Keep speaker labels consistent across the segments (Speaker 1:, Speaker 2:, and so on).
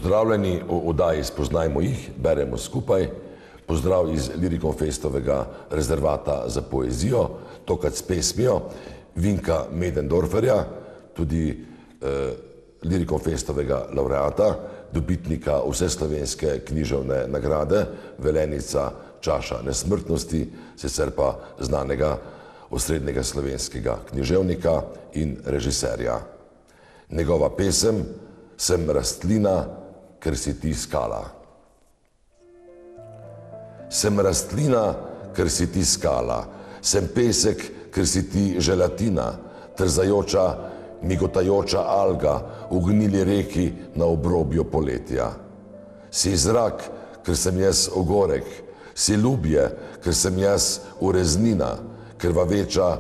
Speaker 1: Pozdravljeni v oddaji Spoznajmo jih, beremo skupaj. Pozdrav iz Lirikonfestovega rezervata za poezijo, tokrat s pesmijo Vinka Möderndorferja, tudi Lirikonfestovega laureata, dobitnika vseslovenske književne nagrade, velenica čaša nesmrtnosti, sicer pa znanega osrednjega slovenskega književnika in režiserja. Njegova pesem Sem rastlina, ker si ti skala. Sem rastlina, ker si ti skala, sem pesek, ker si ti želatina, trzajoča, migotajoča alga v gnili reki na obrobju poletja. Si zrak, ker sem jaz ogorek, si ljubje, ker sem jaz ureznina, krvaveča,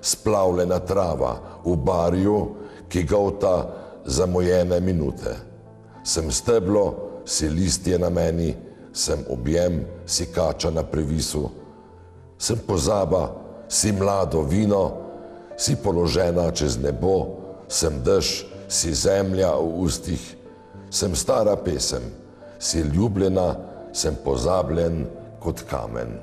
Speaker 1: splavljena trava v barju, ki golta zamujene minute. Sem steblo, si listje na meni, sem objem, si kača na previsu. Sem pozaba, si mlado vino, si položena čez nebo, sem dež, si zemlja v ustih. Sem stara pesem, si ljubljena, sem pozabljen kot kamen.